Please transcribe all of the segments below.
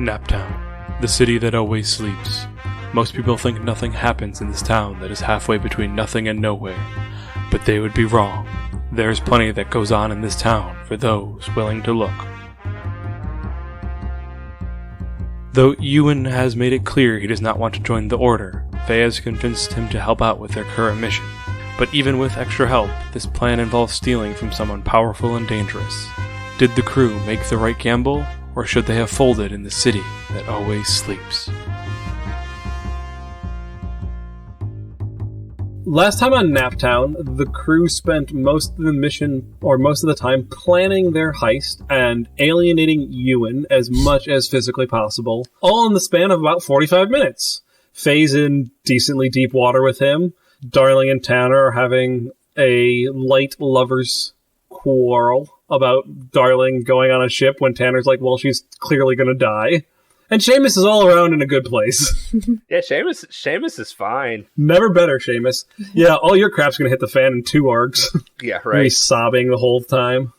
Naptown, the city that always sleeps. Most people think nothing happens in this town that is halfway between nothing and nowhere, but they would be wrong. There's plenty that goes on in this town for those willing to look. Though Ewan has made it clear he does not want to join the Order, Faye has convinced him to help out with their current mission. But even with extra help, this plan involves stealing from someone powerful and dangerous. Did the crew make the right gamble, or should they have folded in the city that always sleeps? Last time on Naptown, the crew spent most of the mission, or most of the time, planning their heist and alienating Ewan as much as physically possible, all in the span of about 45 minutes. Faye's in decently deep water with him. Darling and Tanner are having a light lovers' quarrel about Darling going on a ship when Tanner's like, well, she's clearly going to die. And Seamus is all around in a good place. Yeah, Seamus is fine. Never better, Seamus. Yeah, all your crap's going to hit the fan in 2 arcs. Yeah, right. He's sobbing the whole time.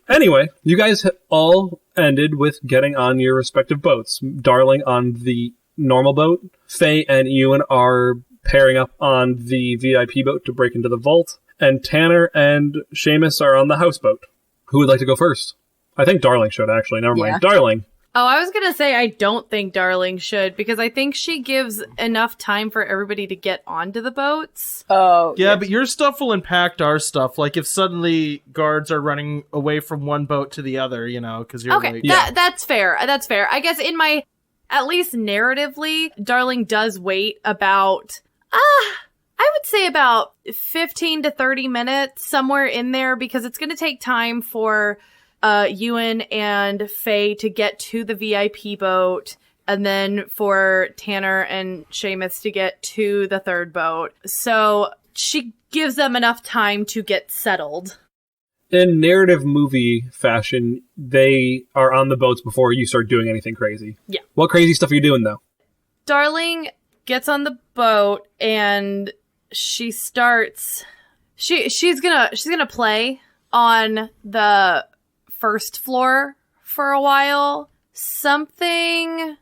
Anyway, you guys all ended with getting on your respective boats. Darling on the normal boat. Faye and Ewan are pairing up on the VIP boat to break into the vault. And Tanner and Seamus are on the houseboat. Who would like to go first? I think Darling should, actually. Never mind. Darling. Oh, I was going to say I don't think Darling should, because I think she gives enough time for everybody to get onto the boats. Oh. Yeah, but your stuff will impact our stuff. Like, if suddenly guards are running away from one boat to the other, you know, because you're okay, that's fair. That's fair. I guess in my, at least narratively, Darling does wait about, I would say about 15 to 30 minutes, somewhere in there, because it's going to take time for Ewan and Faye to get to the VIP boat, and then for Tanner and Seamus to get to the third boat. So she gives them enough time to get settled. In narrative movie fashion, they are on the boats before you start doing anything crazy. Yeah. What crazy stuff are you doing, though? Darling gets on the boat and she starts. She's gonna play on the first floor for a while. Something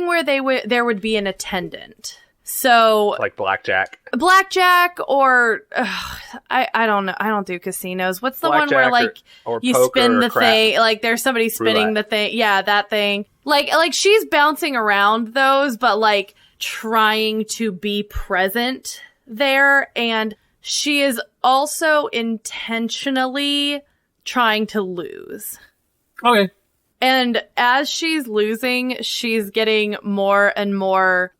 where there would be an attendant. So like blackjack, or I don't know. I don't do casinos. What's the blackjack one where like or you spin the thing? Like there's somebody spinning Roulette. The thing. Yeah, that thing. Like she's bouncing around those, but like trying to be present there, and she is also intentionally trying to lose. Okay. And as she's losing, she's getting more and more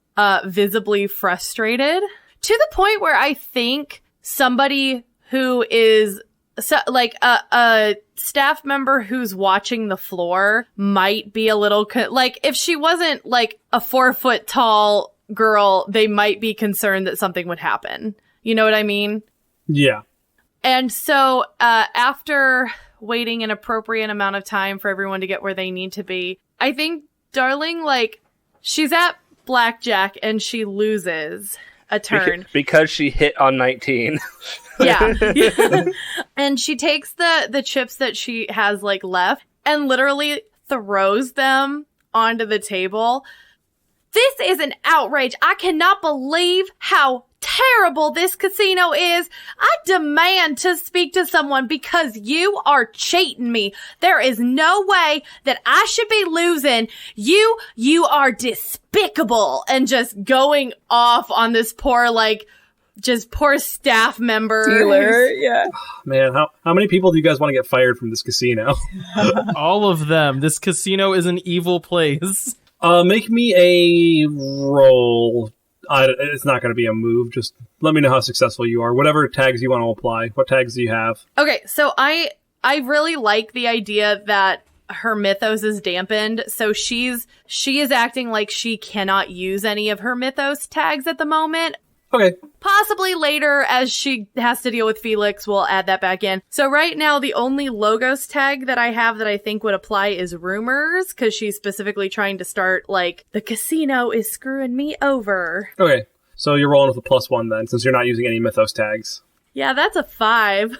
visibly frustrated, to the point where I think somebody who is like a staff member who's watching the floor might be a little like, if she wasn't like a 4-foot tall girl, they might be concerned that something would happen. You know what I mean? Yeah. And so after waiting an appropriate amount of time for everyone to get where they need to be, I think Darling, like, she's at blackjack and she loses a turn. Because she hit on 19. Yeah. And she takes the chips that she has, like, left and literally throws them onto the table. This is an outrage. I cannot believe how terrible this casino is. I demand to speak to someone because you are cheating me. There is no way that I should be losing. You are despicable. And just going off on this poor, like, just poor staff member. Dealer, yeah. Man, how many people do you guys want to get fired from this casino? All of them. This casino is an evil place. Make me a roll. It's not going to be a move. Just let me know how successful you are. Whatever tags you want to apply. What tags do you have? Okay, so I really like the idea that her mythos is dampened. So she is acting like she cannot use any of her mythos tags at the moment. Okay. Possibly later, as she has to deal with Felix, we'll add that back in. So right now, the only logos tag that I have that I think would apply is rumors, because she's specifically trying to start, like, the casino is screwing me over. Okay. So you're rolling with a +1 then, since you're not using any mythos tags. Yeah, that's a 5.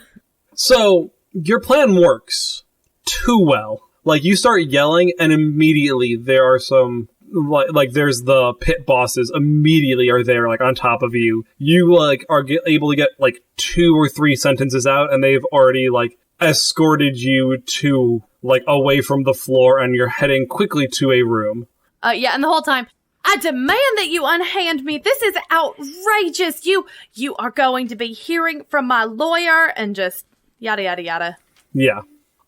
So your plan works too well. Like, you start yelling, and immediately there are some, like there's the pit bosses immediately are there, like, on top of you. You, like, are able to get, like, 2 or 3 sentences out, and they've already, like, escorted you to, like, away from the floor, and you're heading quickly to a room. Yeah, and the whole time, I demand that you unhand me. This is outrageous. You are going to be hearing from my lawyer, and just yada, yada, yada. Yeah.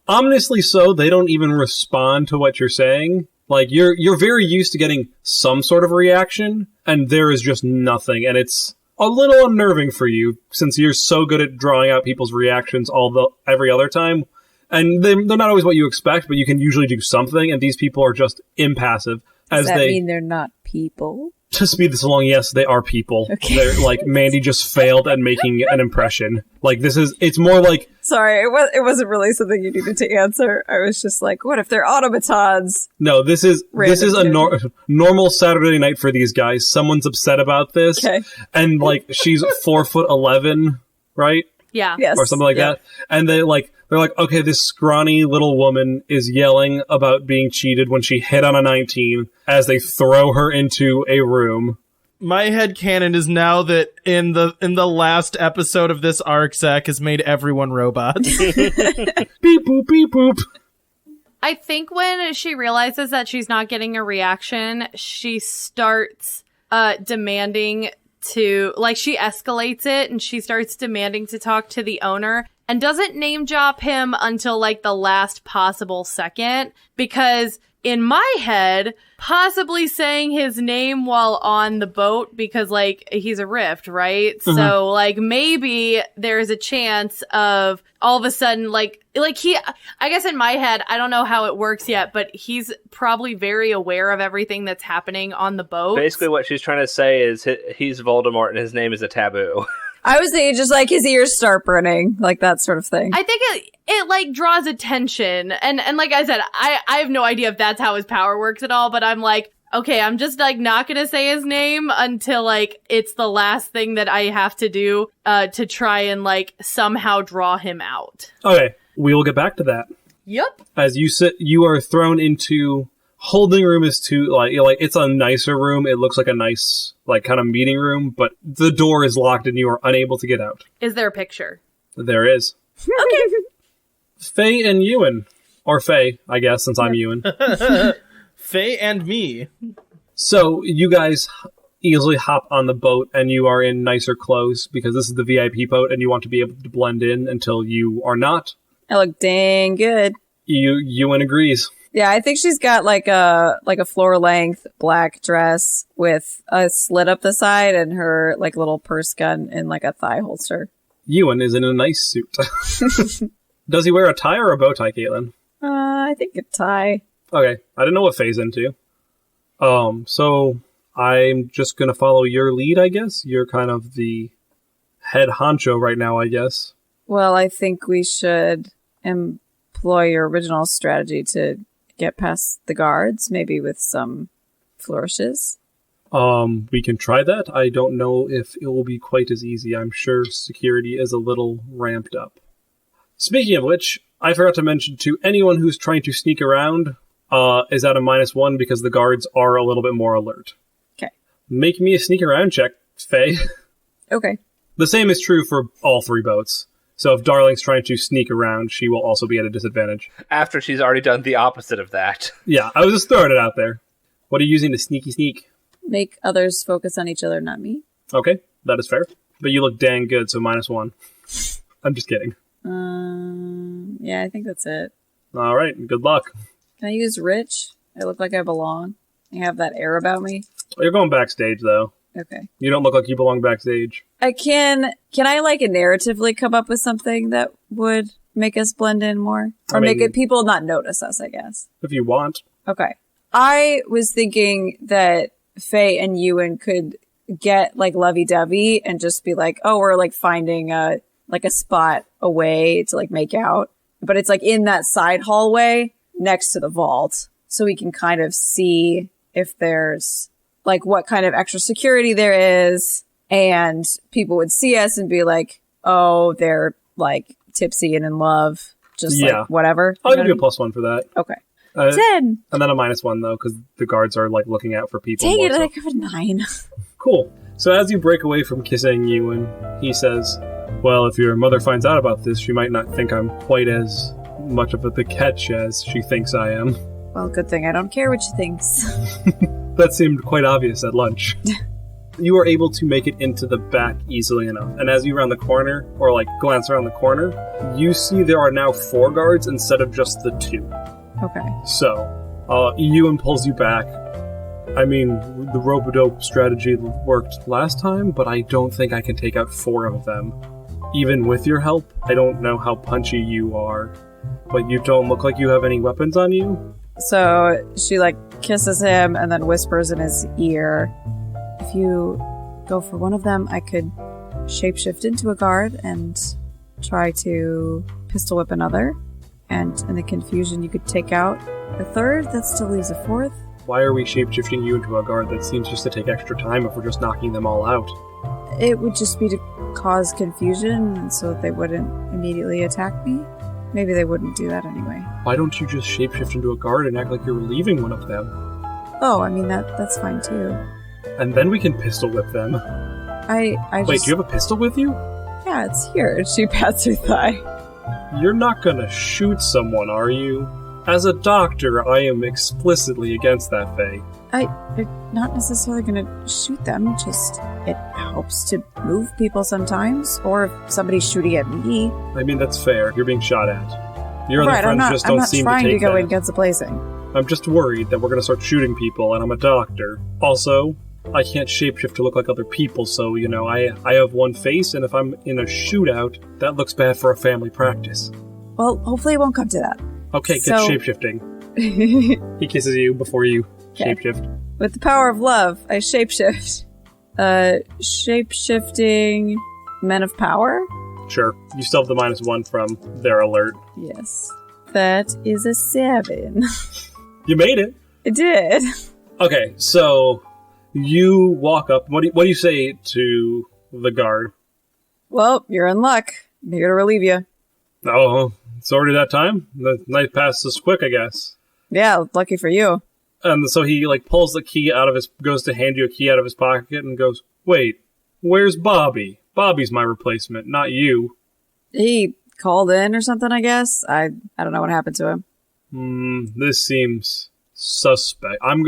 Ominously so, they don't even respond to what you're saying. Like, you're very used to getting some sort of reaction, and there is just nothing, and it's a little unnerving for you, since you're so good at drawing out people's reactions every other time. And they're not always what you expect, but you can usually do something, and these people are just impassive. Does that mean they're not people? To speed this along, yes, they are people. Okay. They're like, Mandy just failed at making an impression. Like, it's more like... Sorry, it wasn't really something you needed to answer. I was just like, what if they're automatons? No, this is a normal Saturday night for these guys. Someone's upset about this. Okay. And, like, she's 4'11", right? Yeah. Yes. Or something like that. And they're like, okay, this scrawny little woman is yelling about being cheated when she hit on a 19 as they throw her into a room. My headcanon is now that in the last episode of this arc, Zach has made everyone robots. Beep boop, beep boop. I think when she realizes that she's not getting a reaction, she starts demanding to, like, she escalates it and she starts demanding to talk to the owner and doesn't name drop him until, like, the last possible second, because in my head, possibly saying his name while on the boat, because, like, he's a rift, right? Mm-hmm. So, like, maybe there's a chance of all of a sudden, like he, I guess in my head, I don't know how it works yet, but he's probably very aware of everything that's happening on the boat. Basically what she's trying to say is he's Voldemort and his name is a taboo. I was thinking just like his ears start burning, like that sort of thing. I think it like draws attention. And like I said, I have no idea if that's how his power works at all, but I'm like, okay, I'm just like not gonna say his name until like it's the last thing that I have to do to try and like somehow draw him out. Okay, we will get back to that. Yep. As you are thrown into holding room is too like it's a nicer room. It looks like a nice like kind of meeting room, but the door is locked and you are unable to get out. Is there a picture? There is. Okay. Faye and Ewan, or Faye, I guess, since I'm Ewan. Faye and me. So you guys easily hop on the boat and you are in nicer clothes because this is the VIP boat and you want to be able to blend in until you are not. I look dang good. Ewan agrees. Yeah, I think she's got like a floor length black dress with a slit up the side and her like little purse gun in like a thigh holster. Ewan is in a nice suit. Does he wear a tie or a bow tie, Caitlin? I think a tie. Okay, I didn't know what Faye's into. So I'm just gonna follow your lead, I guess. You're kind of the head honcho right now, I guess. Well, I think we should employ your original strategy to get past the guards, maybe with some flourishes. We can try that. I don't know if it will be quite as easy. I'm sure security is a little ramped up. Speaking of which, I forgot to mention to anyone who's trying to sneak around is at a -1 because the guards are a little bit more alert. Okay. Make me a sneak around check, Faye. Okay. The same is true for all 3 boats. So if Darling's trying to sneak around, she will also be at a disadvantage. After she's already done the opposite of that. Yeah, I was just throwing it out there. What are you using to sneak? Make others focus on each other, not me. Okay, that is fair. But you look dang good, so -1. I'm just kidding. Yeah, I think that's it. All right, good luck. Can I use rich? I look like I belong. I have that air about me. You're going backstage, though. Okay. You don't look like you belong backstage. Can I like narratively come up with something that would make us blend in more? Or make it people not notice us, I guess. If you want. Okay. I was thinking that Faye and Ewan could get like lovey-dovey and just be like, oh, we're like finding a spot away to like make out. But it's like in that side hallway next to the vault. So we can kind of see if there's like what kind of extra security there is, and people would see us and be like, oh, they're like tipsy and in love, Just Yeah. like whatever. I'll You know give you a what +1 for that. I mean? Okay. 10. And then a -1 though, because the guards are like looking out for people. Dang more it, so. I have a 9. Cool. So as you break away from kissing Ewan, he says, "Well, if your mother finds out about this, she might not think I'm quite as much of the catch as she thinks I am." Well, good thing I don't care what she thinks. That seemed quite obvious at lunch. You are able to make it into the back easily enough, and as you round the corner, or like glance around the corner, you see there are now 4 guards instead of just the 2. Okay. So, Ewan pulls you back. I mean, the rope-a-dope strategy worked last time, but I don't think I can take out 4 of them. Even with your help, I don't know how punchy you are, but you don't look like you have any weapons on you. So she like kisses him and then whispers in his ear, "If you go for one of them, I could shapeshift into a guard and try to pistol whip another. And in the confusion, you could take out a third. That still leaves a 4th. Why are we shapeshifting you into a guard? That seems just to take extra time if we're just knocking them all out. It would just be to cause confusion so that they wouldn't immediately attack me. Maybe they wouldn't do that anyway. Why don't you just shapeshift into a guard and act like you're relieving one of them? Oh, I mean, that's fine too. And then we can pistol whip them. I Wait, just... do you have a pistol with you? Yeah, it's here. She pats her thigh. You're not gonna shoot someone, are you? As a doctor, I am explicitly against that, Faye. I'm not necessarily gonna shoot them, just it helps to move people sometimes, or if somebody's shooting at me. I mean, that's fair. You're being shot at. Your other Right, friends I'm just not don't seem to trying to take go that. against the placing. I'm just worried that we're gonna start shooting people, and I'm a doctor. Also, I can't shapeshift to look like other people, so, you know, I have one face, and if I'm in a shootout, that looks bad for a family practice. Well, hopefully it won't come to that. Okay, get So- shapeshifting. He kisses you before you Okay. shapeshift. With the power of love, I shapeshift. Shapeshifting Men of Power? Sure. You still have the -1 from their alert. Yes. That is a 7. You made it! I did. Okay, so you walk up. What do you say to the guard? Well, you're in luck. I'm here to relieve you. Oh, it's already that time? The night passes quick, I guess. Yeah, lucky for you. And so he, like, pulls the key out of goes to hand you a key out of his pocket and goes, "Wait, where's Bobby? Bobby's my replacement, not you." He called in or something, I guess. I don't know what happened to him. This seems suspect. I'm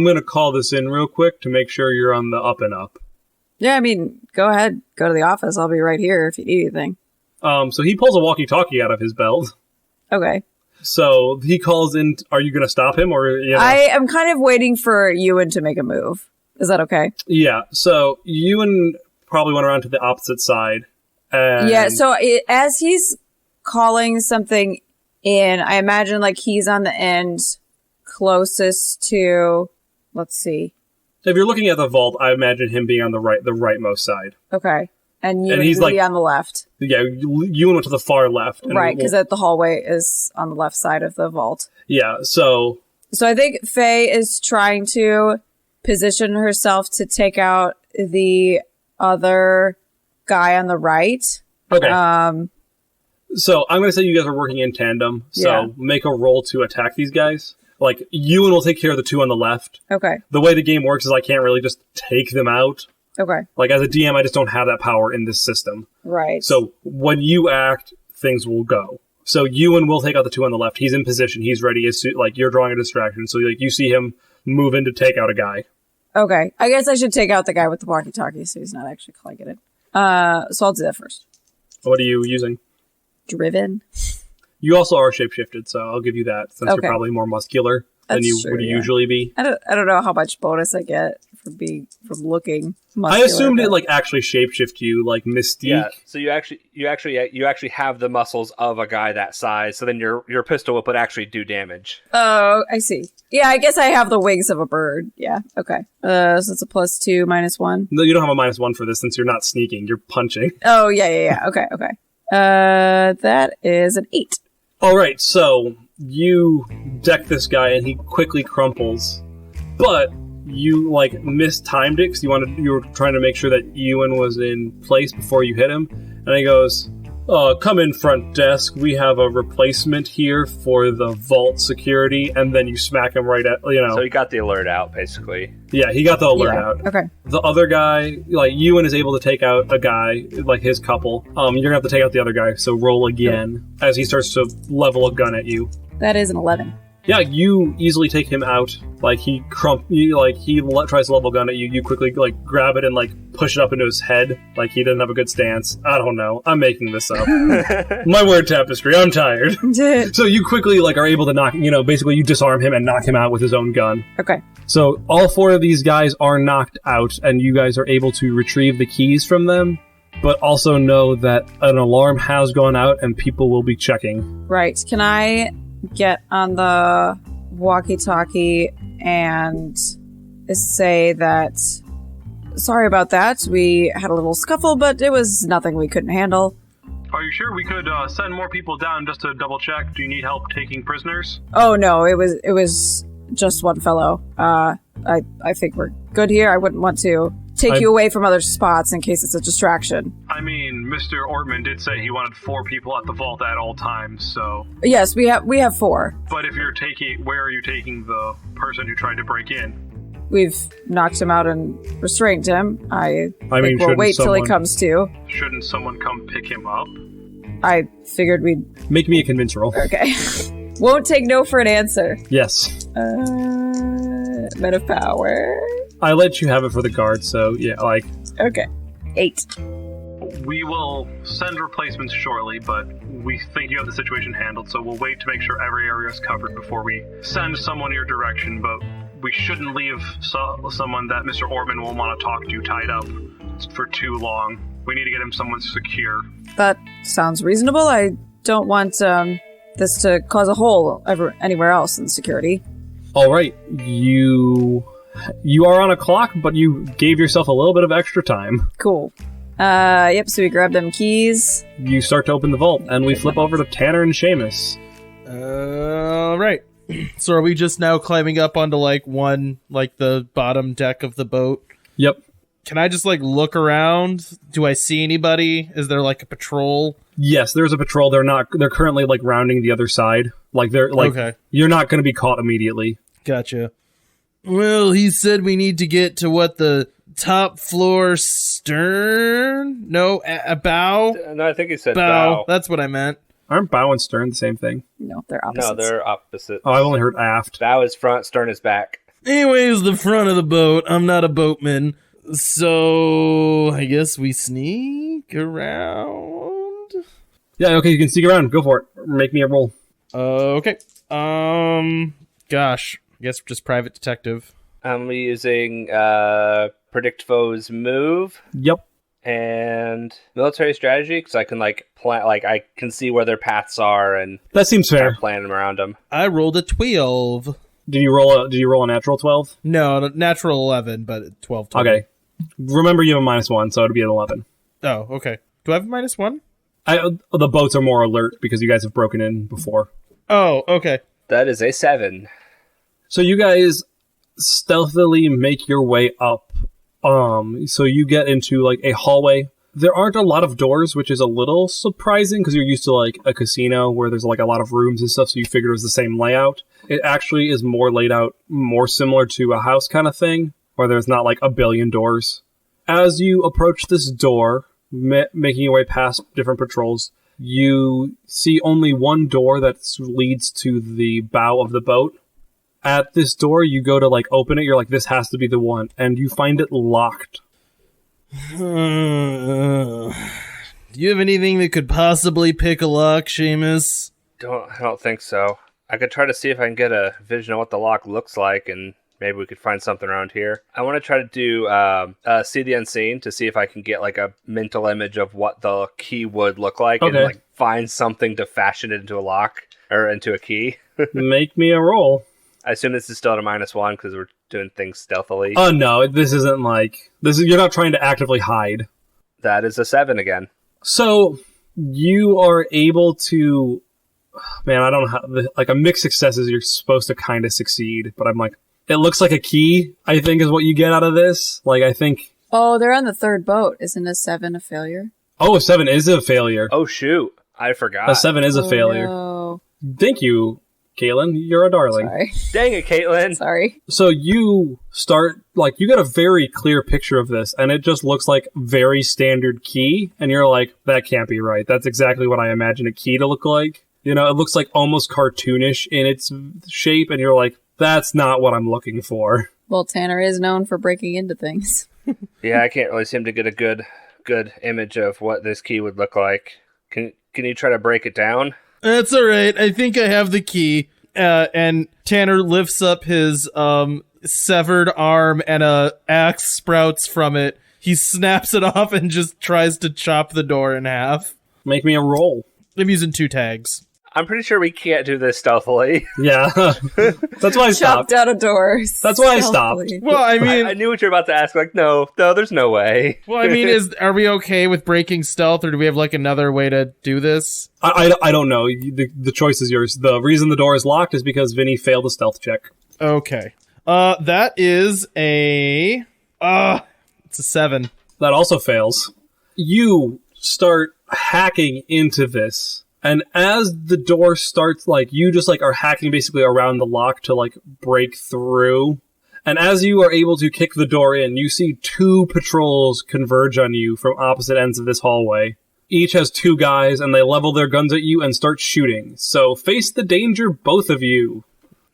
gonna call this in real quick to make sure you're on the up and up. Yeah, I mean, go ahead. Go to the office. I'll be right here if you need anything. So he pulls a walkie-talkie out of his belt. Okay. So he calls in. Are you gonna stop him, or, you know? I am kind of waiting for Ewan to make a move. Is that okay? Yeah, so Ewan probably went around to the opposite side. And Yeah, so as he's calling something in, I imagine like he's on the end closest to, let's see. if you're looking at the vault, I imagine him being on the rightmost side. Okay. And Ewan he's would like- be on the left. Yeah, Ewan went to the far left. and Right, because the hallway is on the left side of the vault. yeah, so So I think Faye is trying to position herself to take out the other guy on the right. okay. So I'm going to say you guys are working in tandem. So Yeah. make a roll to attack these guys. Like, Ewan will take care of the 2 on the left. Okay. The way the game works is I can't really just take them out. Okay. Like, as a DM, I just don't have that power in this system. Right. So when you act, things will go. So Ewan will take out the 2 on the left. He's in position. He's ready. Like, you're drawing a distraction. So, like, you see him move in to take out a guy. Okay. I guess I should take out the guy with the walkie-talkie so he's not actually calling it. So I'll do that first. What are you using? Driven. You also are shapeshifted, so I'll give you that, since Okay. you're probably more muscular than That's you true, would yeah. usually be. I don't know how much bonus I get from looking muscular. I assumed but- it like actually shapeshift you, like Mystique. Yeah. So you actually have the muscles of a guy that size. So then your pistol whip would actually do damage. Oh, I see. Yeah, I guess I have the wings of a bird. Yeah. Okay. So it's a +2, -1. No, you don't have a -1 for this since you're not sneaking. You're punching. Oh, yeah. Okay. That is an 8. All right, so you deck this guy and he quickly crumples, but you like mistimed it because you were trying to make sure that Ewan was in place before you hit him, and he goes, come in front desk. We have a replacement here for the vault security, and then you smack him right at, So he got the alert out, basically. Yeah, he got the alert out. Okay. The other guy, like, Ewan is able to take out a guy, like his couple. You're gonna have to take out the other guy, so roll again as he starts to level a gun at you. That is an 11. Yeah, you easily take him out. Like, he tries to level a gun at you. You quickly, like, grab it and, like, push it up into his head. Like, he doesn't have a good stance. I don't know. I'm making this up. My word tapestry. I'm tired. So you quickly, like, are able to knock, basically you disarm him and knock him out with his own gun. Okay. So all 4 of these guys are knocked out, and you guys are able to retrieve the keys from them, but also know that an alarm has gone out and people will be checking. Right. Can I get on the walkie-talkie and say that, sorry about that, we had a little scuffle, but it was nothing we couldn't handle. Are you sure we could send more people down just to double check? Do you need help taking prisoners? Oh no, it was just one fellow. I think we're good here. I wouldn't want to take you away from other spots in case it's a distraction. I mean, Mr. Ortman did say he wanted 4 people at the vault at all times, so... Yes, we have 4. But if you're where are you taking the person who tried to break in? We've knocked him out and restrained him. I mean, think we'll wait till he comes to. Shouldn't someone come pick him up? I figured we'd... Make me a convince roll. Okay. Won't take no for an answer. Yes. Men of power. I let you have it for the guard, so yeah, like... Okay. 8. We will send replacements shortly, but we think you have the situation handled, so we'll wait to make sure every area is covered before we send someone your direction, but we shouldn't leave someone that Mr. Ortman will want to talk to tied up for too long. We need to get him someone secure. That sounds reasonable. I don't want this to cause a hole anywhere else in security. All right, you are on a clock, but you gave yourself a little bit of extra time. Cool. Yep, so we grab them keys. You start to open the vault, and we flip over to Tanner and Seamus. Right. So are we just now climbing up onto, the bottom deck of the boat? Yep. Can I just, look around? Do I see anybody? Is there, a patrol? Yes, there's a patrol. They're currently, rounding the other side. Okay. You're not going to be caught immediately. Gotcha. Well, he said we need to get to the top floor stern? No, a bow? No, I think he said bow. That's what I meant. Aren't bow and stern the same thing? No, they're opposites. No, they're opposite. Oh, I've only heard aft. Bow is front, stern is back. Anyways, the front of the boat. I'm not a boatman. So, I guess we sneak around? Yeah, okay, you can sneak around. Go for it. Make me a roll. Okay. Gosh. I guess just private detective. I'm using predict foes move. Yep. And military strategy, because I can plan, I can see where their paths are and that seems fair. Plan around them. I rolled a 12. Did you roll a natural 12? No, natural 11, but 12 total. Okay. Remember, you have a -1, so it'd be an 11. Oh, okay. Do I have a -1? The boats are more alert because you guys have broken in before. Oh, okay. That is a 7. So you guys stealthily make your way up. So you get into a hallway. There aren't a lot of doors, which is a little surprising because you're used to a casino where there's a lot of rooms and stuff. So you figured it was the same layout. It actually is more laid out, more similar to a house kind of thing, where there's not a billion doors. As you approach this door, making your way past different patrols, you see only one door that leads to the bow of the boat. At this door, you go to open it. You're like, this has to be the one, and you find it locked. Do you have anything that could possibly pick a lock, Seamus? I don't think so. I could try to see if I can get a vision of what the lock looks like, and maybe we could find something around here. I want to try to do see the unseen to see if I can get a mental image of what the key would look like, okay. And find something to fashion it into a lock or into a key. Make me a roll. I assume this is still at a -1 because we're doing things stealthily. Oh no, this isn't you're not trying to actively hide. That is a 7 again. So you are able to, man, I don't know how, a mixed successes you're supposed to kind of succeed, but I'm it looks like a key, I think is what you get out of this. I think. Oh, they're on the third boat. Isn't a 7 a failure? Oh, a 7 is a failure. Oh, shoot. I forgot. A 7 is a failure. No. Thank you, Caitlin. You're a darling. Sorry. Dang it, Caitlin. Sorry. So you start, you get a very clear picture of this, and it just looks like very standard key, and you're like, that can't be right. That's exactly what I imagine a key to look like. You know, it looks like almost cartoonish in its shape, and you're like, that's not what I'm looking for. Well, Tanner is known for breaking into things. Yeah, I can't really seem to get a good image of what this key would look like. Can you try to break it down? That's all right. I think I have the key. And Tanner lifts up his severed arm, and a axe sprouts from it. He snaps it off and just tries to chop the door in half. Make me a roll. I'm using 2 tags. I'm pretty sure we can't do this stealthily. Yeah. That's why I stopped. Chopped out of doors. That's why I stopped. Stealthily. Well, I mean, I knew what you were about to ask. Like, no, there's no way. well, I mean, are we okay with breaking stealth, or do we have another way to do this? I don't know. The choice is yours. The reason the door is locked is because Vinny failed a stealth check. Okay. That is it's a 7. That also fails. You start hacking into this. And as the door starts, you just, are hacking basically around the lock to, break through. And as you are able to kick the door in, you see 2 patrols converge on you from opposite ends of this hallway. Each has 2 guys, and they level their guns at you and start shooting. So face the danger, both of you.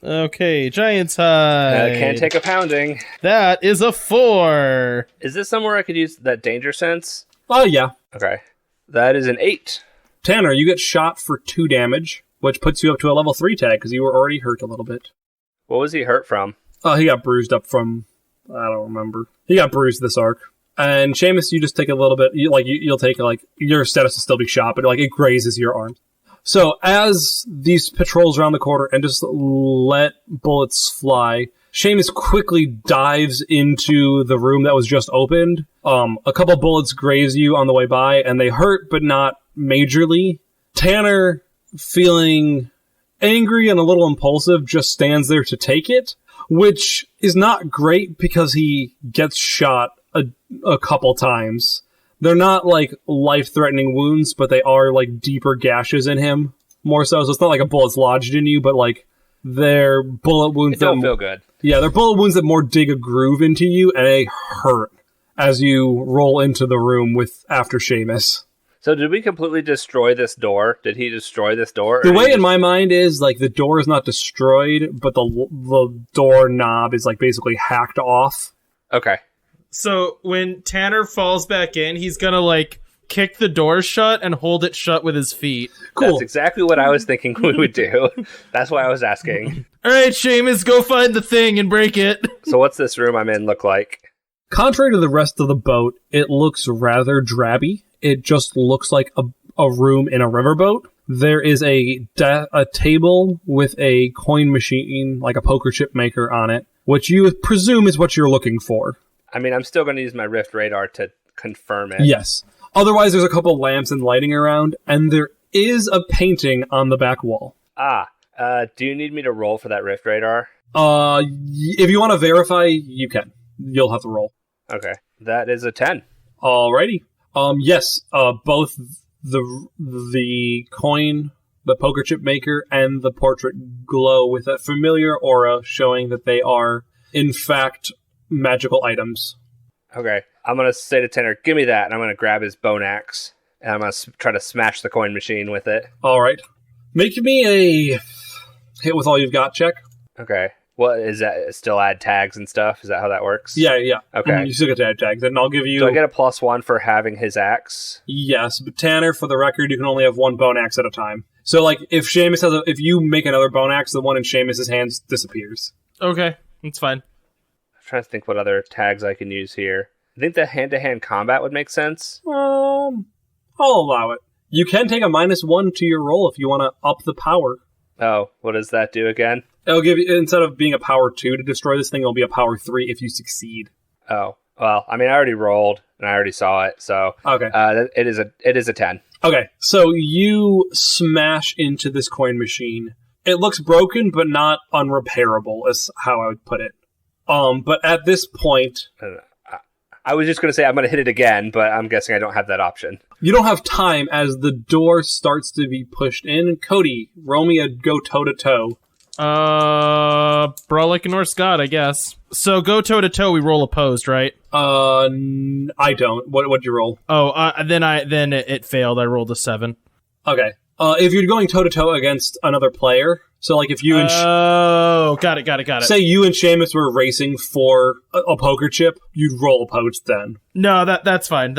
Okay, Giant's Hide. Can't take a pounding. That is a 4. Is this somewhere I could use that danger sense? Oh, yeah. Okay. That is an 8. Tanner, you get shot for 2 damage, which puts you up to a level 3 tag, because you were already hurt a little bit. What was he hurt from? Oh, he got bruised up from... I don't remember. He got bruised this arc. And Seamus, you just take a little bit... You'll take, your status will still be shot, but, it grazes your arm. So, as these patrols around the corner and just let bullets fly, Seamus quickly dives into the room that was just opened. A couple bullets graze you on the way by, and they hurt, but not majorly. Tanner, feeling angry and a little impulsive, just stands there to take it, which is not great because he gets shot a couple times. They're not life-threatening wounds, but they are deeper gashes in him, more so. So it's not like a bullet's lodged in you, but they're bullet wounds It don't feel good. Yeah, they're bullet wounds that more dig a groove into you, and they hurt as you roll into the room after Seamus. So did we completely destroy this door? Did he destroy this door? The way in my mind is, the door is not destroyed, but the door knob is, basically hacked off. Okay. So when Tanner falls back in, he's gonna, kick the door shut and hold it shut with his feet. Cool. That's exactly what I was thinking we would do. That's why I was asking. All right, Seamus, go find the thing and break it. So what's this room I'm in look like? Contrary to the rest of the boat, it looks rather drabby. It just looks like a room in a riverboat. There is a table with a coin machine, like a poker chip maker on it, which you presume is what you're looking for. I mean, I'm still going to use my Rift radar to confirm it. Yes. Otherwise, there's a couple lamps and lighting around, and there is a painting on the back wall. Do you need me to roll for that Rift radar? If you want to verify, you can. You'll have to roll. Okay. That is a 10. Alrighty. Yes, both the coin, the poker chip maker, and the portrait glow with a familiar aura showing that they are, in fact, magical items. Okay. I'm going to say to Tanner, give me that, and I'm going to grab his bone axe, and I'm going to try to smash the coin machine with it. Alright. Make me a hit with all you've got check. Okay. What is that? Still add tags and stuff? Is that how that works? Yeah. Okay. You still get to add tags, and I'll give you... Do I get a +1 for having his axe? Yes, but Tanner, for the record, you can only have one bone axe at a time. So, if Seamus if you make another bone axe, the one in Seamus' hands disappears. Okay, that's fine. I'm trying to think what other tags I can use here. I think the hand-to-hand combat would make sense. I'll allow it. You can take a -1 to your roll if you want to up the power. Oh, what does that do again? It'll give you, instead of being a power 2 to destroy this thing, it'll be a power 3 if you succeed. Oh, well, I mean, I already rolled, and I already saw it, so... Okay. It is a 10. Okay, so you smash into this coin machine. It looks broken, but not unrepairable, is how I would put it. But at this point... I was just going to say I'm going to hit it again, but I'm guessing I don't have that option. You don't have time as the door starts to be pushed in. Cody, roll me a go toe-to-toe. Brawl like a Norse god, I guess. So go toe-to-toe, we roll opposed, right? I don't. What'd you roll? Oh, then it failed. I rolled a 7. Okay. If you're going toe-to-toe against another player, so like if you and... got it. Say you and Seamus were racing for a poker chip, you'd roll opposed then. No, that's fine.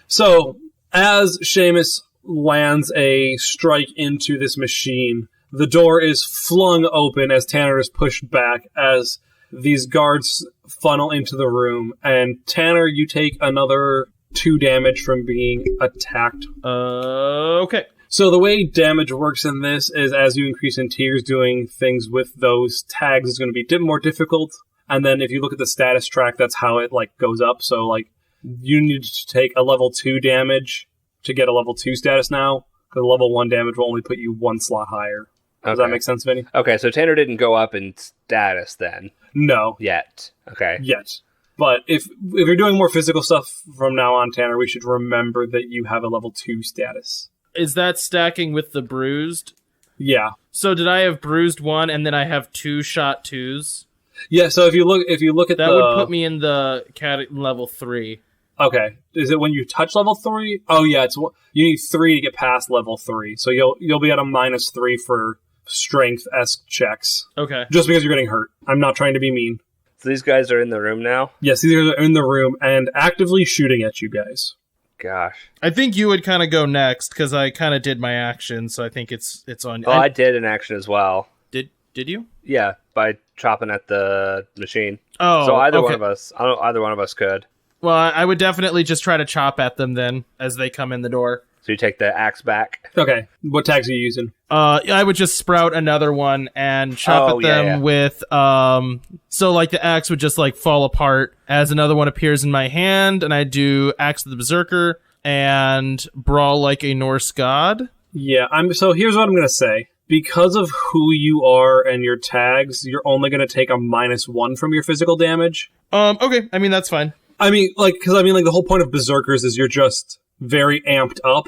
So, as Seamus lands a strike into this machine, the door is flung open as Tanner is pushed back as these guards funnel into the room. And Tanner, you take another 2 damage from being attacked. Okay. So the way damage works in this is as you increase in tiers, doing things with those tags is going to be more difficult. And then if you look at the status track, that's how it like goes up. So like you need to take a level 2 damage to get a level 2 status now, because level 1 damage will only put you 1 slot higher. Does that make sense, Vinny? Okay, so Tanner didn't go up in status then. No. Yet. Okay. Yet. But if you're doing more physical stuff from now on, Tanner, we should remember that you have a level 2 status. Is that stacking with the bruised? Yeah. So did I have bruised 1 and then I have 2 shot 2s? Yeah, so if you look at that would put me in the level 3. Okay. Is it when you touch level 3? Oh yeah, you need 3 to get past level 3. So you'll be at a -3 for strength-esque checks. Okay. Just because you're getting hurt. I'm not trying to be mean. So these guys are in the room now? Yes, these guys are in the room and actively shooting at you guys. Gosh. I think you would kind of go next because I kind of did my action, so I think it's on. Oh, I did an action as well. Did you? Yeah, by chopping at the machine. Oh, so either okay. one of us. Either one of us could. Well, I would definitely just try to chop at them then as they come in the door. So you take the axe back. Okay. What tags are you using? I would just sprout another one and chop at them with so like the axe would just like fall apart as another one appears in my hand, and I do Axe of the Berserker and Brawl like a Norse god. Yeah, so here's what I'm gonna say. Because of who you are and your tags, you're only gonna take a -1 from your physical damage. Okay. I mean that's fine. Because the whole point of Berserkers is you're just very amped up,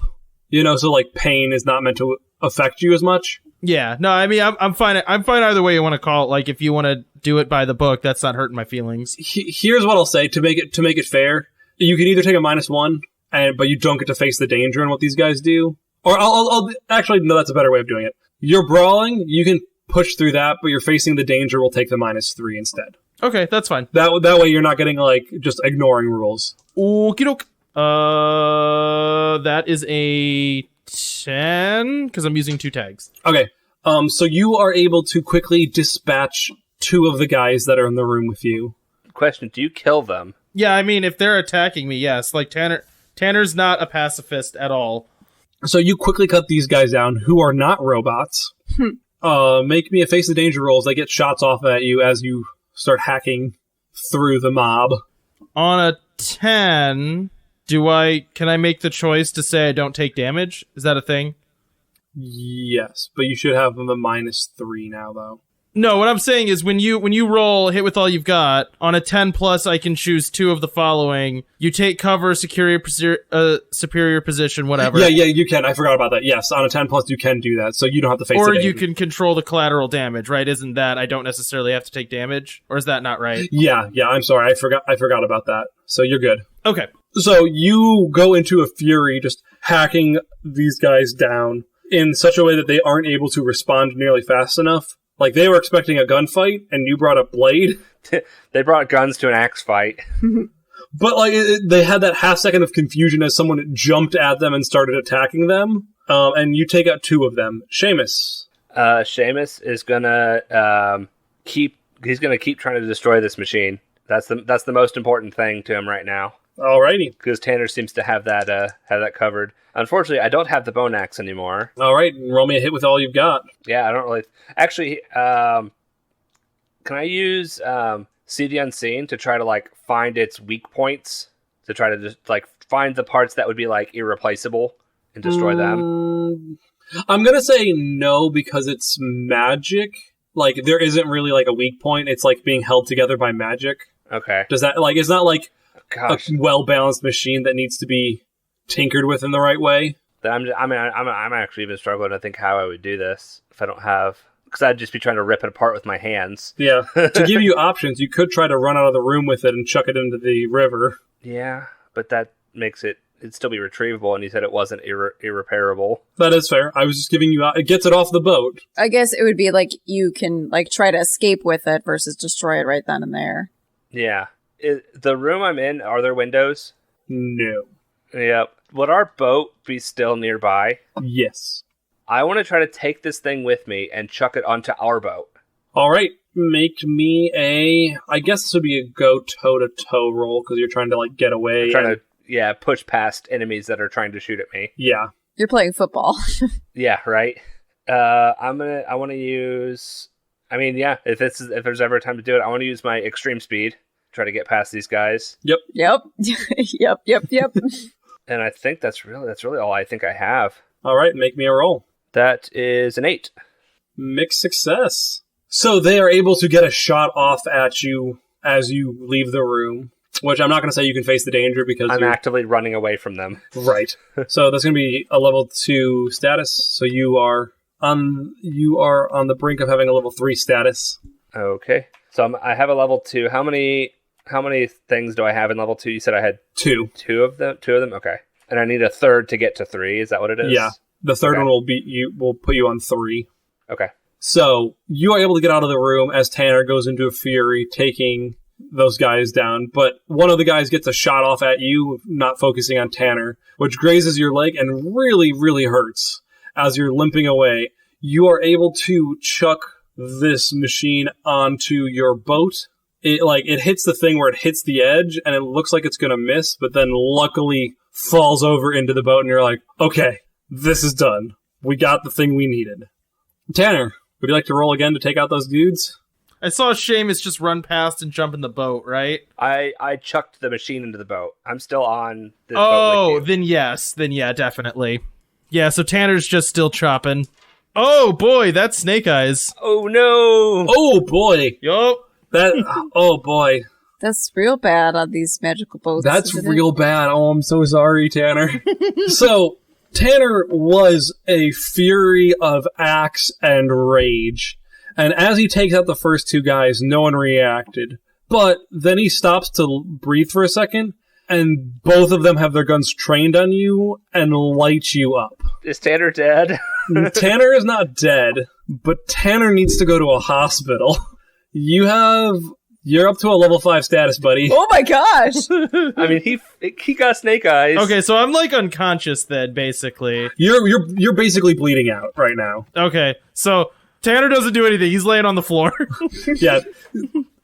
so like pain is not meant to affect you as much. Yeah, no, I mean I'm fine. I'm fine either way you want to call it. Like if you want to do it by the book, that's not hurting my feelings. Here's what I'll say to make it fair: you can either take a -1, but you don't get to face the danger in what these guys do, or I'll actually no, that's a better way of doing it. You're brawling, you can push through that, but you're facing the danger. We'll take the -3 instead. Okay, that's fine. That way you're not getting like just ignoring rules. Okie doke. That is a 10 because I'm using 2 tags. Okay. So you are able to quickly dispatch 2 of the guys that are in the room with you. Question: do you kill them? Yeah, I mean if they're attacking me, yes. Like Tanner's not a pacifist at all. So you quickly cut these guys down who are not robots. Make me a face the danger roll as they get shots off at you as you start hacking through the mob. On a 10, can I make the choice to say I don't take damage? Is that a thing? Yes, but you should have them a -3 now, though. No, what I'm saying is when you roll hit with all you've got, on a 10+, I can choose 2 of the following. You take cover, superior position, whatever. Yeah, you can. I forgot about that. Yes, on a 10+, you can do that, so you don't have to face or the you danger. can control the collateral damage, right? Isn't that I don't necessarily have to take damage? Or is that not right? Yeah, I'm sorry. I forgot about that. So you're good. Okay. So you go into a fury, just hacking these guys down in such a way that they aren't able to respond nearly fast enough. Like, they were expecting a gunfight, and you brought a blade. They brought guns to an axe fight. But, like, they had that half second of confusion as someone jumped at them and started attacking them. And you take out 2 of them. Seamus. Seamus is gonna he's gonna keep trying to destroy this machine. That's the most important thing to him right now. Alrighty. Because Tanner seems to have that covered. Unfortunately, I don't have the bone axe anymore. Alright, roll me a hit with all you've got. Yeah, I don't really... Actually, can I use See the Unseen to try to, like, find its weak points? To try to just, like, find the parts that would be, like, irreplaceable and destroy them? I'm gonna say no, because it's magic. Like, there isn't really, like, a weak point. It's, like, being held together by magic. Okay. Does that, like, it's not like Gosh, well-balanced machine that needs to be tinkered with in the right way. I'm actually even struggling to think how I would do this if I don't have, because I'd just be trying to rip it apart with my hands. Yeah. To give you options, you could try to run out of the room with it and chuck it into the river. Yeah, but that makes it'd still be retrievable, and you said it wasn't irreparable. That is fair. I was just giving you, it gets it off the boat. I guess it would be like you can like try to escape with it versus destroy it right then and there. Yeah. The room I'm in, are there windows? No. Yep. Would our boat be still nearby? Yes. I want to try to take this thing with me and chuck it onto our boat. All right. Make me I guess this would be a go toe-to-toe roll because you're trying to like get away. Trying to push past enemies that are trying to shoot at me. Yeah. You're playing football. Yeah, right. I want to use, if there's ever a time to do it, I want to use my extreme speed, try to get past these guys. Yep. Yep. And I think that's really all I think I have. All right. Make me a roll. That is an 8. Mixed success. So they are able to get a shot off at you as you leave the room, which I'm not going to say you can face the danger because I'm actively running away from them. Right. So that's going to be a level 2 status. So you are on the brink of having a level 3 status. Okay. So I have a level 2. How many things do I have in level 2? You said I had 2. 2 of them. Okay. And I need a third to get to 3. Is that what it is? Yeah. The third one will put you on 3. Okay. So you are able to get out of the room as Tanner goes into a fury, taking those guys down. But one of the guys gets a shot off at you, not focusing on Tanner, which grazes your leg and really, really hurts. As you're limping away, you are able to chuck this machine onto your boat. It hits the thing where it hits the edge, and it looks like it's going to miss, but then luckily falls over into the boat, and you're like, okay, this is done. We got the thing we needed. Tanner, would you like to roll again to take out those dudes? I saw Seamus just run past and jump in the boat, right? I chucked the machine into the boat. I'm still on the boat. Oh, then yes. Then yeah, definitely. Yeah, so Tanner's just still chopping. Oh boy, that's Snake Eyes. Oh no! Oh boy! Yup. Oh boy. That's real bad on these magical boats. That's real bad. Oh, I'm so sorry, Tanner. So, Tanner was a fury of axe and rage. And as he takes out the first 2 guys, no one reacted. But then he stops to breathe for a second, and both of them have their guns trained on you and light you up. Is Tanner dead? Tanner is not dead, but Tanner needs to go to a hospital. You're up to a level 5 status, buddy. Oh my gosh! He got Snake Eyes. Okay, so I'm like unconscious then, basically. You're basically bleeding out right now. Okay, so Tanner doesn't do anything. He's laying on the floor. Yeah.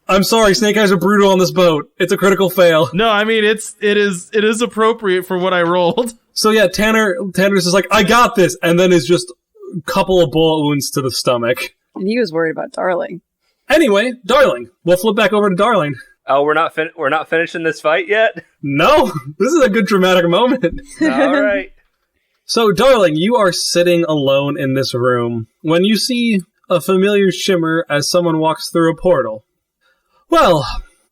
I'm sorry, Snake Eyes are brutal on this boat. It's a critical fail. No, it is appropriate for what I rolled. So yeah, Tanner's just like, I got this, and then is just a couple of bullet wounds to the stomach. And he was worried about Darling. Anyway, Darling. We'll flip back over to Darling. Oh, we're not finishing this fight yet? No, this is a good dramatic moment. All right. So, Darling, you are sitting alone in this room when you see a familiar shimmer as someone walks through a portal. Well,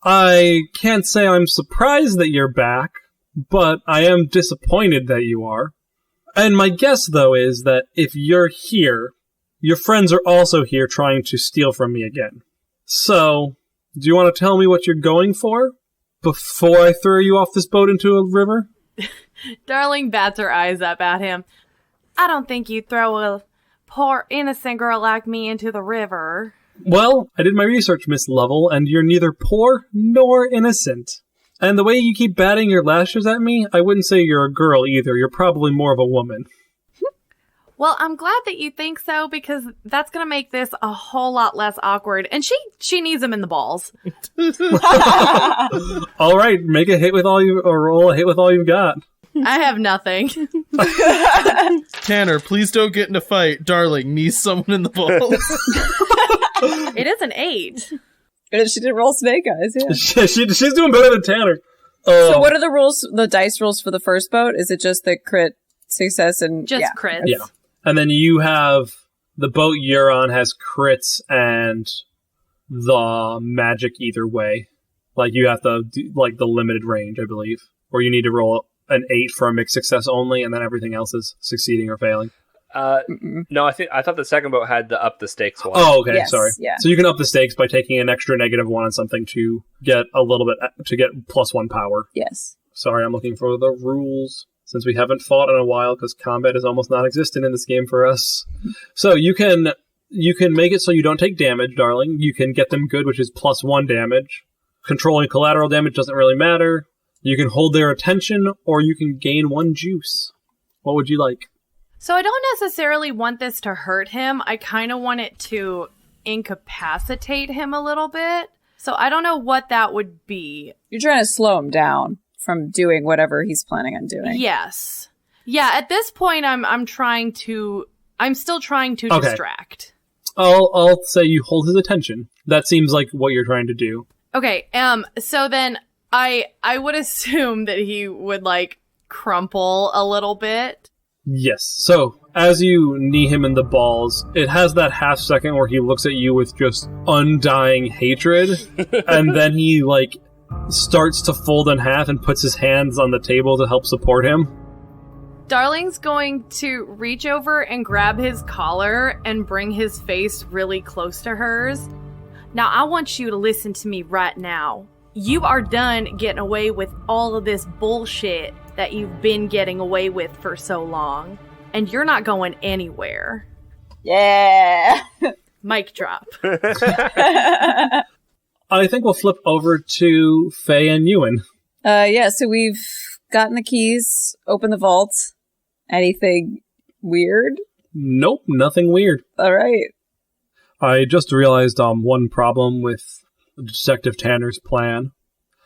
I can't say I'm surprised that you're back, but I am disappointed that you are. And my guess, though, is that if you're here, your friends are also here trying to steal from me again. So, do you want to tell me what you're going for before I throw you off this boat into a river? Darling bats her eyes up at him. I don't think you'd throw a poor innocent girl like me into the river. Well, I did my research, Miss Lovell, and you're neither poor nor innocent. And the way you keep batting your lashes at me, I wouldn't say you're a girl either. You're probably more of a woman. Well, I'm glad that you think so, because that's going to make this a whole lot less awkward. And she needs him in the balls. All right, make a hit with all you, or roll a hit with all you've got. I have nothing. Tanner, please don't get in a fight. Darling needs someone in the balls. It is an 8. And she did roll Snake Eyes, yeah. She's doing better than Tanner. So what are the rules, the dice rules for the first boat? Is it just the crit success and... Just crits. Yeah. And then you have, the boat you're on has crits and the magic either way. Like, you have to do, like, the limited range, I believe. Or you need to roll an 8 for a mixed success only, and then everything else is succeeding or failing. No, I thought the second boat had the up the stakes one. Oh, okay, Yes, sorry. yeah. So you can up the stakes by taking an extra -1 on something to get a little bit, to get +1 power. Yes. Sorry, I'm looking for the rules, since we haven't fought in a while, because combat is almost non-existent in this game for us. So you can make it so you don't take damage, darling. You can get them good, which is +1 damage. Controlling collateral damage doesn't really matter. You can hold their attention, or you can gain 1 juice. What would you like? So I don't necessarily want this to hurt him. I kind of want it to incapacitate him a little bit. So I don't know what that would be. You're trying to slow him down from doing whatever he's planning on doing. Yes. Yeah, at this point I'm still trying to Okay. distract. I'll say you hold his attention. That seems like what you're trying to do. Okay, so then I would assume that he would like crumple a little bit. Yes. So, as you knee him in the balls, it has that half second where he looks at you with just undying hatred, and then he, like, starts to fold in half and puts his hands on the table to help support him. Darling's going to reach over and grab his collar and bring his face really close to hers. Now, I want you to listen to me right now. You are done getting away with all of this bullshit that you've been getting away with for so long. And you're not going anywhere. Yeah. Mic drop. I think we'll flip over to Faye and Ewan. Yeah, so we've gotten the keys, opened the vault. Anything weird? Nope, nothing weird. All right. I just realized one problem with Detective Tanner's plan.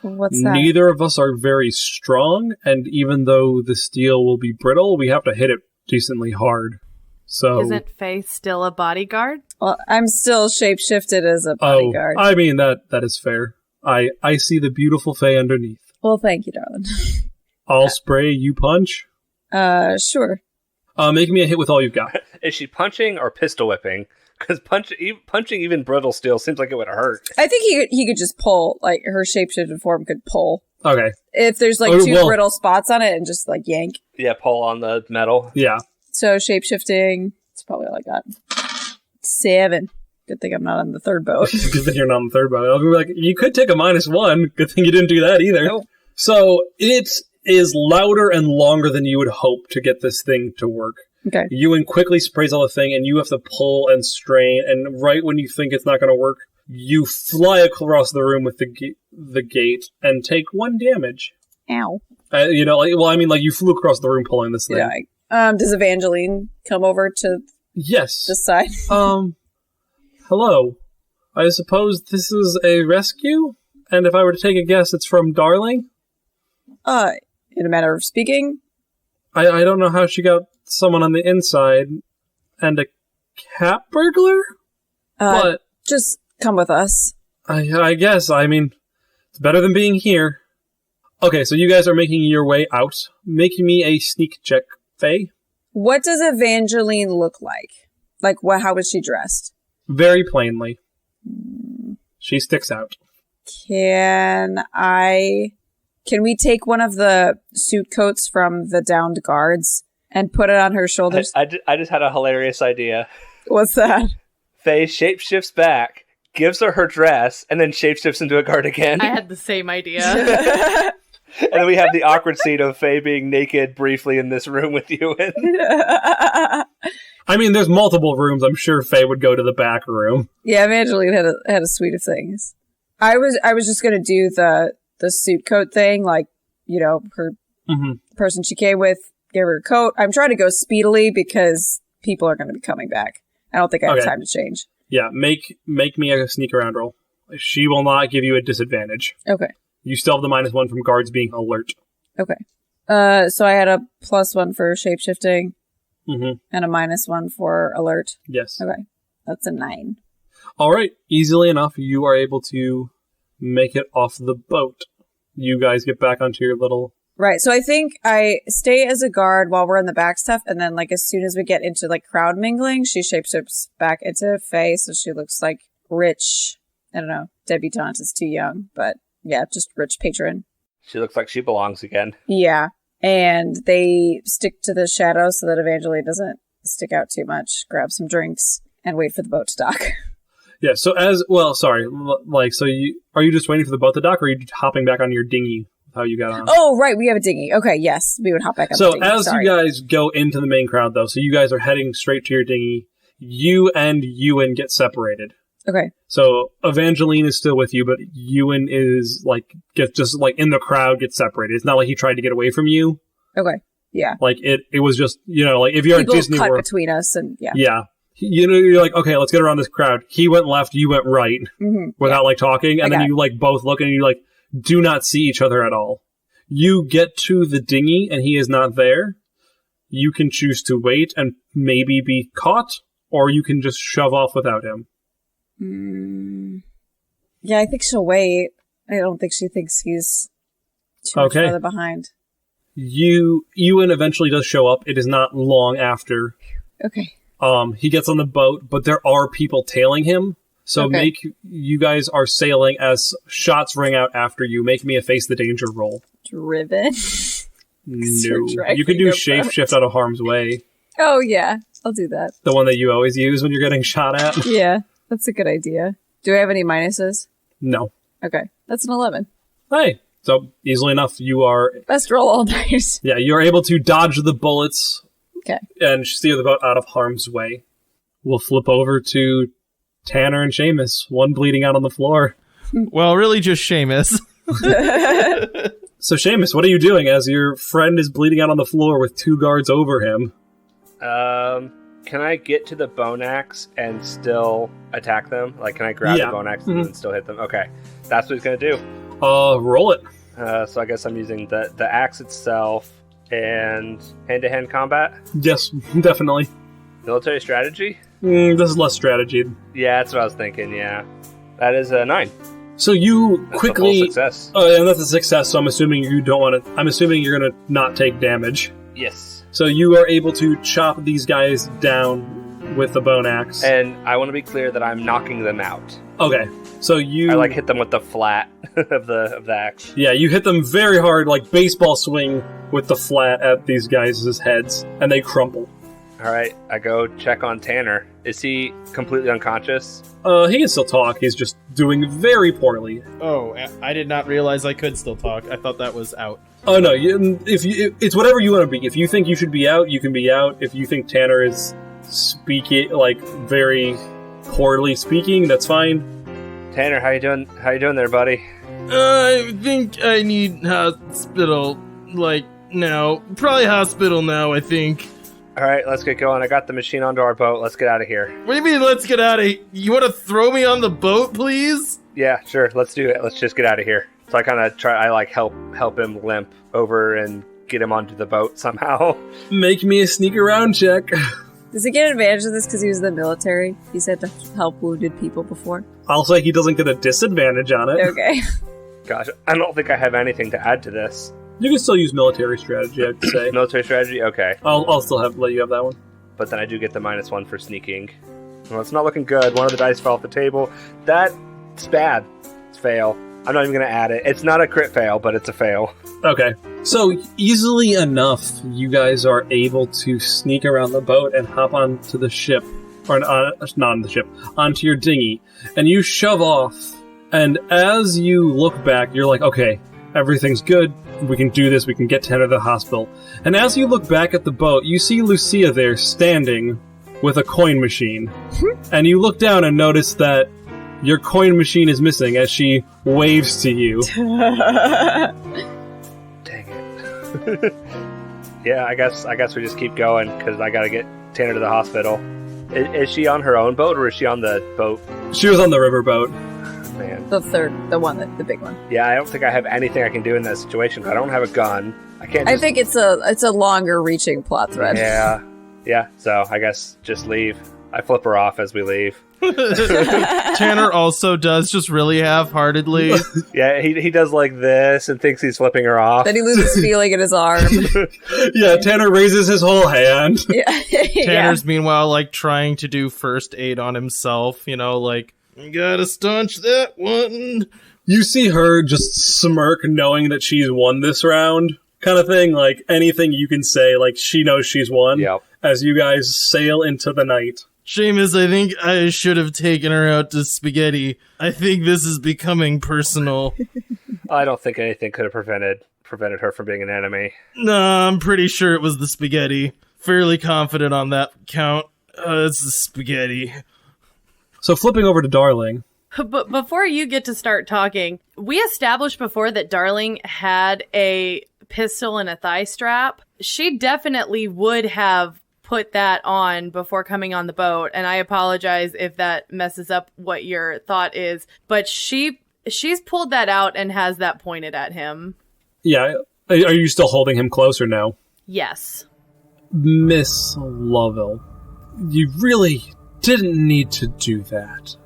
What's that? Neither of us are very strong, and even though the steel will be brittle, we have to hit it decently hard. So, Isn't Faye still a bodyguard? Well, I'm still shapeshifted as a bodyguard. I mean, that is fair. I see the beautiful Faye underneath. Well, thank you, darling. I'll spray, you punch. Sure. Make me a hit with all you've got. Is she punching or pistol whipping? Because punching even brittle steel seems like it would hurt. I think he could just pull, like, her shapeshifted form could pull. Okay. If there's, like, two brittle spots on it and just, like, yank. Yeah, pull on the metal. Yeah. So, shapeshifting, that's probably all I got. 7. Good thing I'm not on the third boat. Good thing you're not on the third boat. I'll be like, you could take a -1. Good thing you didn't do that either. Nope. So, it is louder and longer than you would hope to get this thing to work. Okay. Ewan quickly sprays on the thing, and you have to pull and strain, and right when you think it's not going to work, you fly across the room with the gate and take 1 damage. Ow. You flew across the room pulling this thing. Yeah. Does Evangeline come over to Yes. this side? Hello. I suppose this is a rescue? And if I were to take a guess, it's from Darling? In a matter of speaking? I don't know how she got someone on the inside and a cat burglar? But Just come with us. I guess, it's better than being here. Okay, so you guys are making your way out. Make me a sneak check, Faye. What does Evangeline look like? Like, how is she dressed? Very plainly. She sticks out. Can we take one of the suit coats from the downed guards and put it on her shoulders? I just had a hilarious idea. What's that? Faye shapeshifts back, gives her dress, and then shapeshifts into a guard again. I had the same idea. And then we have the awkward scene of Faye being naked briefly in this room with you. There's multiple rooms. I'm sure Faye would go to the back room. Yeah, Evangeline had a suite of things. I was just gonna do the suit coat thing, like, her person she came with, gave her a coat. I'm trying to go speedily because people are going to be coming back. I don't think I have time to change. Yeah, make me a sneak around roll. She will not give you a disadvantage. Okay. You still have the -1 from guards being alert. Okay. So I had a +1 for shapeshifting and a -1 for alert. Yes. Okay. That's a 9. All right. Easily enough, you are able to make it off the boat. You guys get back onto your little... Right. So I think I stay as a guard while we're in the back stuff, and then, like, as soon as we get into, like, crowd mingling, she shapeshifts back into Faye, so she looks like rich. I don't know. Debutante is too young, but Yeah, just rich patron. She looks like she belongs again. Yeah. And they stick to the shadow so that Evangeline doesn't stick out too much, grab some drinks, and wait for the boat to dock. Yeah, so are you just waiting for the boat to dock, or are you hopping back on your dinghy? How you got on? Oh, right, we have a dinghy. Okay, yes, we would hop back on the dinghy. So as Sorry. you guys go into the main crowd, though, so you guys are heading straight to your dinghy, you and Ewan get separated. Okay. So Evangeline is still with you, but Ewan is, gets in the crowd, gets separated. It's not like he tried to get away from you. Okay, yeah. It was just, if you're People at Disney cut World. between us, and yeah. Yeah. You're like, okay, let's get around this crowd. He went left, you went right, without talking, and then you both look and you do not see each other at all. You get to the dinghy and he is not there. You can choose to wait and maybe be caught, or you can just shove off without him. Yeah, I think she'll wait. I don't think she thinks he's too much further behind. Ewan eventually does show up. It is not long after. Okay. He gets on the boat, but there are people tailing him. So you guys are sailing as shots ring out after you. Make me a face the danger roll. Driven? No. You can do shapeshift out of harm's way. Oh, yeah. I'll do that. The one that you always use when you're getting shot at? Yeah, that's a good idea. Do I have any minuses? No. Okay. That's an 11. Hey. So, easily enough, you are... Best roll all night. Yeah, you're able to dodge the bullets. Okay. And steer the boat out of harm's way. We'll flip over to Tanner and Seamus, one bleeding out on the floor. Well, really just Seamus. So, Seamus, what are you doing as your friend is bleeding out on the floor with 2 guards over him? Can I get to the bone axe and still attack them? Can I grab the bone axe and then still hit them? Okay, that's what he's gonna do. Roll it. So I guess I'm using the axe itself and hand-to-hand combat? Yes, definitely. Military strategy? This is less strategy. Yeah, that's what I was thinking, yeah. That is a 9. So you That's quickly... a full success. Oh, and that's a success, so I'm assuming you don't want to... I'm assuming you're going to not take damage. Yes. So you are able to chop these guys down with the bone axe. And I want to be clear that I'm knocking them out. Okay, so you... I hit them with the flat of the axe. Yeah, you hit them very hard, like baseball swing with the flat at these guys' heads, and they crumple. Alright, I go check on Tanner. Is he completely unconscious? He can still talk, he's just doing very poorly. Oh, I did not realize I could still talk. I thought that was out. Oh no, it's whatever you want to be. If you think you should be out, you can be out. If you think Tanner is speaking, very poorly speaking, that's fine. Tanner, how you doing? How you doing there, buddy? I think I need hospital, now. Probably hospital now, I think. Alright, let's get going. I got the machine onto our boat. Let's get out of here. What do you mean, let's get out of here? You want to throw me on the boat, please? Yeah, sure. Let's do it. Let's just get out of here. So I kind of help him limp over and get him onto the boat somehow. Make me a sneak around check. Does he get advantage of this because he was in the military? He said to help wounded people before. I'll say he doesn't get a disadvantage on it. Okay. Gosh, I don't think I have anything to add to this. You can still use military strategy, I'd say. Military strategy? Okay. I'll still let you have that one. But then I do get the -1 for sneaking. Well, it's not looking good. One of the dice fell off the table. That's bad. It's fail. I'm not even going to add it. It's not a crit fail, but it's a fail. Okay. So, easily enough, you guys are able to sneak around the boat and hop onto the ship. Or not on the ship. Onto your dinghy. And you shove off. And as you look back, you're like, okay, everything's good. We can do this. We can get Tanner to the hospital. And as you look back at the boat, you see Lucia there standing with a coin machine. And you look down and notice that your coin machine is missing as she waves to you. Dang it. Yeah, I guess we just keep going because I got to get Tanner to the hospital. Is she on her own boat or is she on the boat? She was on the riverboat. Man. The big one. Yeah, I don't think I have anything I can do in that situation. I don't have a gun. I can't. I think it's a longer reaching plot thread. Yeah. So I guess just leave. I flip her off as we leave. Tanner also does just really half-heartedly. Yeah, he does like this and thinks he's flipping her off. Then he loses feeling in his arm. Yeah, Tanner raises his whole hand. Yeah. Tanner's meanwhile trying to do first aid on himself. You gotta staunch that one. You see her just smirk knowing that she's won this round, kind of thing. Like, anything you can say, like, she knows she's won. Yep. As you guys sail into the night. Seamus, I think I should have taken her out to spaghetti. I think this is becoming personal. I don't think anything could have prevented her from being an enemy. No, I'm pretty sure it was the spaghetti. Fairly confident on that count. It's the spaghetti. So flipping over to Darling. But before you get to start talking, we established before that Darling had a pistol and a thigh strap. She definitely would have put that on before coming on the boat, and I apologize if that messes up what your thought is, but she's pulled that out and has that pointed at him. Yeah, are you still holding him close or no? Yes. Miss Lovell, you really didn't need to do that.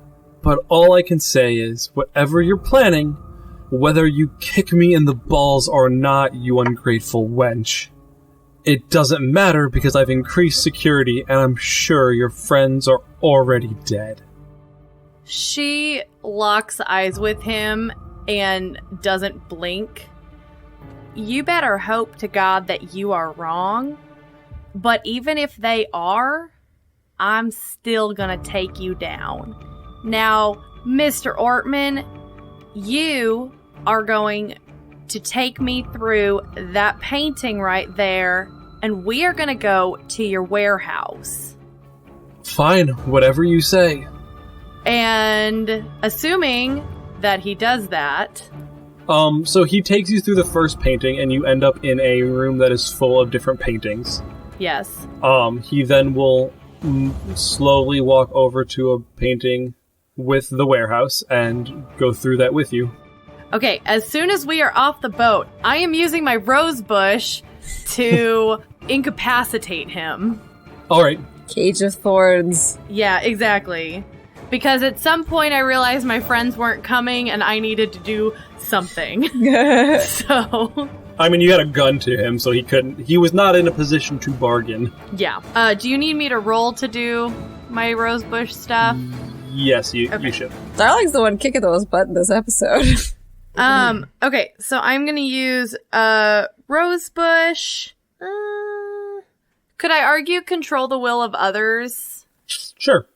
But all I can say is, whatever you're planning, whether you kick me in the balls or not, you ungrateful wench, it doesn't matter because I've increased security and I'm sure your friends are already dead. She locks eyes with him and doesn't blink. You better hope to God that you are wrong. But even if they are, I'm still gonna take you down. Now, Mr. Ortman, you are going to take me through that painting right there, and we are going to go to your warehouse. Fine, whatever you say. And assuming that he does that... So he takes you through the first painting, and you end up in a room that is full of different paintings. Yes. He then will slowly walk over to a painting with the warehouse and go through that with you. Okay, as soon as we are off the boat, I am using my rose bush to incapacitate him. Alright. Cage of Thorns. Yeah, exactly. Because at some point I realized my friends weren't coming and I needed to do something. So... I mean, you had a gun to him, so he was not in a position to bargain. Yeah. Do you need me to roll to do my rosebush stuff? Yes, you should. Darling's the one kicking those butt in this episode. Okay, so I'm gonna use rosebush. Could I argue control the will of others? Sure.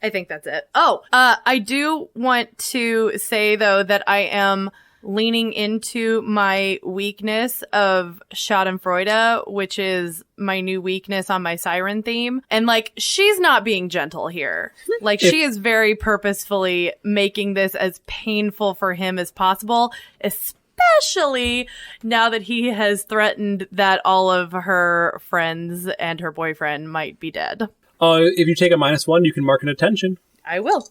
I think that's it. Oh, I do want to say though that I am leaning into my weakness of Schadenfreude, which is my new weakness on my siren theme. And like, she's not being gentle here. Like, she is very purposefully making this as painful for him as possible, especially now that he has threatened that all of her friends and her boyfriend might be dead. If you take a -1, you can mark an attention. I will.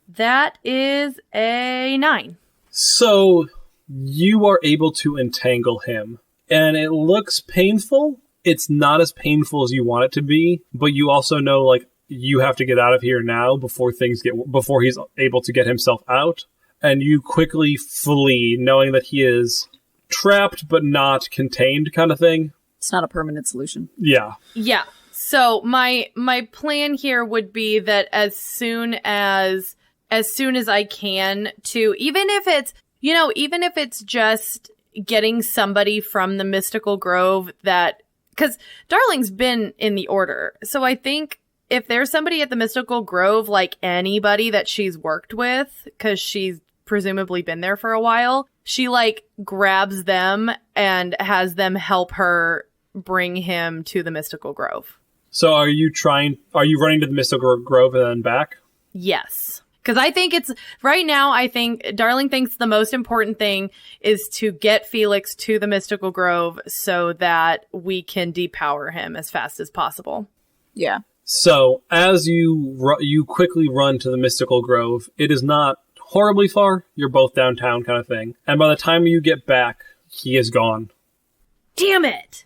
That is a 9. So, you are able to entangle him. And it looks painful. It's not as painful as you want it to be, but you also know, like, you have to get out of here now before he's able to get himself out. And you quickly flee, knowing that he is trapped but not contained, kind of thing. It's not a permanent solution. Yeah. Yeah. So my plan here would be that as soon as I can to, even if it's just getting somebody from the Mystical Grove that, because Darling's been in the Order. So I think if there's somebody at the Mystical Grove, like anybody that she's worked with, because she's presumably been there for a while, she like grabs them and has them help her bring him to the Mystical Grove. So are you running to the Mystical Grove and then back? Yes. Because I think I think Darling thinks the most important thing is to get Felix to the Mystical Grove so that we can depower him as fast as possible. Yeah. So as you quickly run to the Mystical Grove, it is not horribly far. You're both downtown kind of thing. And by the time you get back, he is gone. Damn it!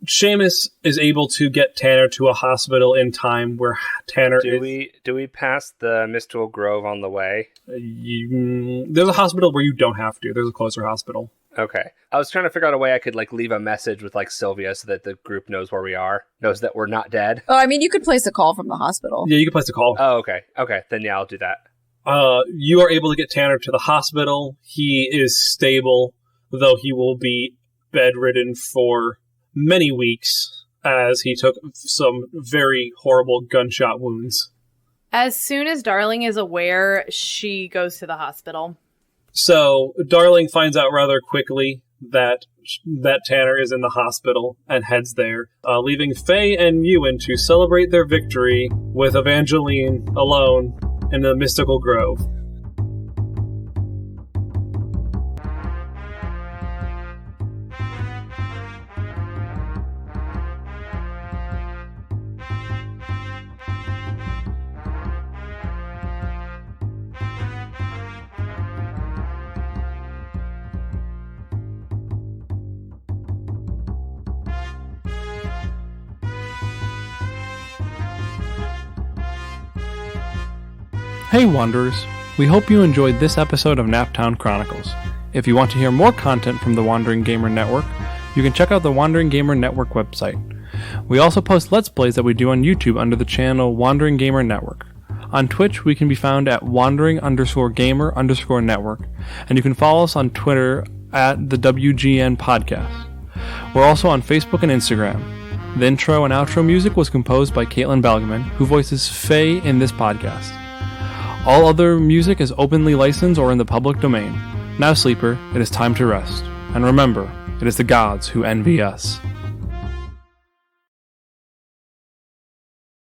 Seamus is able to get Tanner to a hospital in time where Tanner Do we pass the Mystical Grove on the way? There's a hospital where you don't have to. There's a closer hospital. Okay. I was trying to figure out a way I could like leave a message with like Sylvia so that the group knows where we are, knows that we're not dead. Oh, I mean, you could place a call from the hospital. Yeah, you can place a call. Oh, okay. Okay, then yeah, I'll do that. You are able to get Tanner to the hospital. He is stable, though he will be bedridden for many weeks as he took some very horrible gunshot wounds. As soon as Darling is aware, she goes to the hospital. So Darling finds out rather quickly that Tanner is in the hospital and heads there, leaving Faye and Ewan to celebrate their victory with Evangeline alone in the mystical grove. Hey Wanderers, we hope you enjoyed this episode of Naptown Chronicles. If you want to hear more content from the Wandering Gamer Network, you can check out the Wandering Gamer Network website. We also post Let's Plays that we do on YouTube under the channel Wandering Gamer Network. On Twitch, we can be found at wandering_gamer_network, and you can follow us on Twitter at the WGN Podcast. We're also on Facebook and Instagram. The intro and outro music was composed by Caitlin Balgaman, who voices Faye in this podcast. All other music is openly licensed or in the public domain. Now, sleeper, it is time to rest. And remember, it is the gods who envy us.